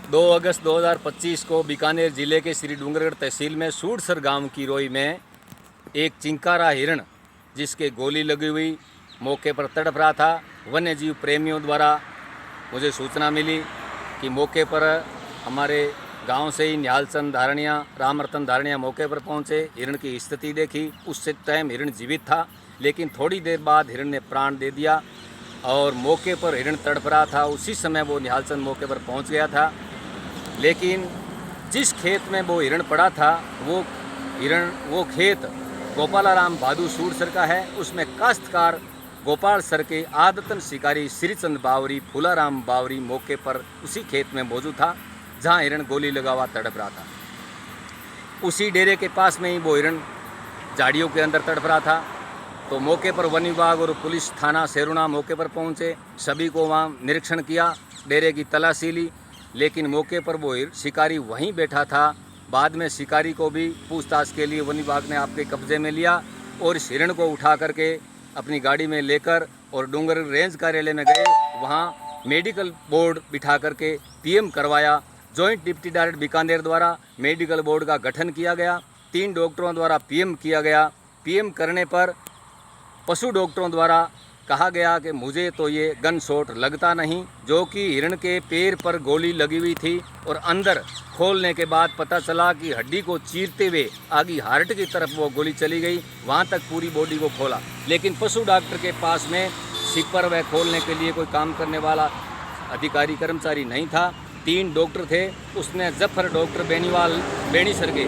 2 अगस्त 2025 को बीकानेर जिले के श्री डूंगरगढ़ तहसील में सूरसर गांव की रोई में एक चिंकारा हिरण जिसके गोली लगी हुई मौके पर तड़प रहा था। वन्य जीव प्रेमियों द्वारा मुझे सूचना मिली कि मौके पर हमारे गांव से ही निहालचंद धारणिया, रामरतन धारणिया मौके पर पहुंचे। हिरण की स्थिति देखी, उससे टाइम हिरण जीवित था, लेकिन थोड़ी देर बाद हिरण ने प्राण दे दिया और मौके पर हिरण तड़प रहा था। उसी समय वो निहालचंद मौके पर पहुंच गया था, लेकिन जिस खेत में वो हिरण पड़ा था वो खेत गोपालाराम भादू सूरसर का है। उसमें काश्तकार गोपाल सर के आदतन शिकारी श्रीचंद बावरी, फूलाराम बावरी मौके पर उसी खेत में मौजूद था जहां हिरण गोली लगा हुआ तड़प रहा था। उसी डेरे के पास में ही वो हिरण झाड़ियों के अंदर तड़प रहा था। तो मौके पर वन विभाग और पुलिस थाना सेरुणा मौके पर पहुंचे, सभी को वहां निरीक्षण किया, डेरे की तलाशी ली, लेकिन मौके पर वो शिकारी वहीं बैठा था। बाद में शिकारी को भी पूछताछ के लिए वन विभाग ने आपके कब्जे में लिया और इस हिरण को उठा करके अपनी गाड़ी में लेकर और डूंगरगढ़ रेंज कार्यालय में गए। वहाँ मेडिकल बोर्ड बिठा करके पीएम करवाया। जॉइंट डिप्टी डायरेक्टर बीकानेर द्वारा मेडिकल बोर्ड का गठन किया गया। 3 डॉक्टरों द्वारा पीएम किया गया। पीएम करने पर पशु डॉक्टरों द्वारा कहा गया कि मुझे तो ये गन शॉट लगता नहीं, जो कि हिरण के पैर पर गोली लगी हुई थी और अंदर खोलने के बाद पता चला कि हड्डी को चीरते हुए आगे हार्ट की तरफ वो गोली चली गई, वहाँ तक पूरी बॉडी को खोला। लेकिन पशु डॉक्टर के पास में सिपर व खोलने के लिए कोई काम करने वाला अधिकारी कर्मचारी नहीं था। 3 डॉक्टर थे, उसने जफर डॉक्टर बेनीवाल बेनीसर के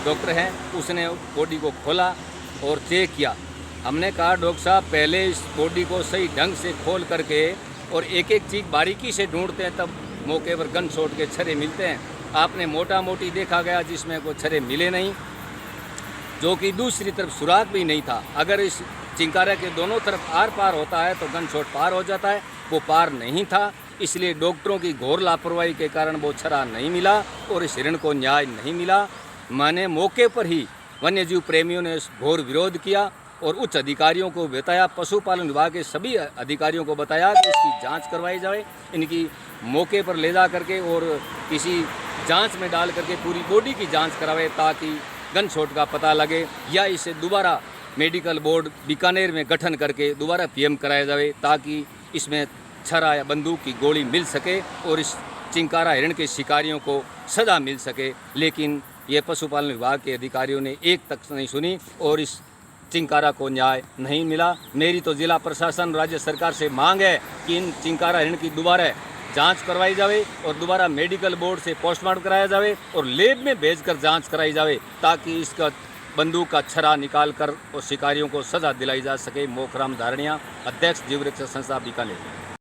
डॉक्टर हैं, उसने बॉडी को खोला और चेक किया। हमने कहा डॉक्टर साहब पहले इस बॉडी को सही ढंग से खोल करके और एक एक चीज़ बारीकी से ढूंढते हैं, तब मौके पर गन शॉट के छर्रे मिलते हैं। आपने मोटा मोटी देखा गया जिसमें कोई छर्रे मिले नहीं, जो कि दूसरी तरफ सुराग भी नहीं था। अगर इस चिंकारा के दोनों तरफ आर पार होता है तो गन शॉट पार हो जाता है, वो पार नहीं था। इसलिए डॉक्टरों की घोर लापरवाही के कारण वो छर्रा नहीं मिला और इस हिरण को न्याय नहीं मिला। मैंने मौके पर ही वन्यजीव प्रेमियों ने घोर विरोध किया और उच्च अधिकारियों को बताया, पशुपालन विभाग के सभी अधिकारियों को बताया कि इसकी जांच करवाई जाए, इनकी मौके पर ले जा करके और किसी जांच में डाल करके पूरी बॉडी की जांच करवाए, ताकि गन शॉट का पता लगे या इसे दोबारा मेडिकल बोर्ड बीकानेर में गठन करके दोबारा पीएम कराया जाए, ताकि इसमें छर्रा या बंदूक की गोली मिल सके और इस चिंकारा हिरण के शिकारियों को सजा मिल सके। लेकिन ये पशुपालन विभाग के अधिकारियों ने एक तक नहीं सुनी और इस चिंकारा को न्याय नहीं मिला। मेरी तो जिला प्रशासन, राज्य सरकार से मांग है कि इन चिंकारा हिरण की दोबारा जांच करवाई जाए और दोबारा मेडिकल बोर्ड से पोस्टमार्टम कराया जाए और लैब में भेजकर जांच कराई जाए, ताकि इसका बंदूक का छर्रा निकाल कर और शिकारियों को सजा दिलाई जा सके। मोखराम धारणिया, अध्यक्ष जीव रक्षा संस्था बीकानेर।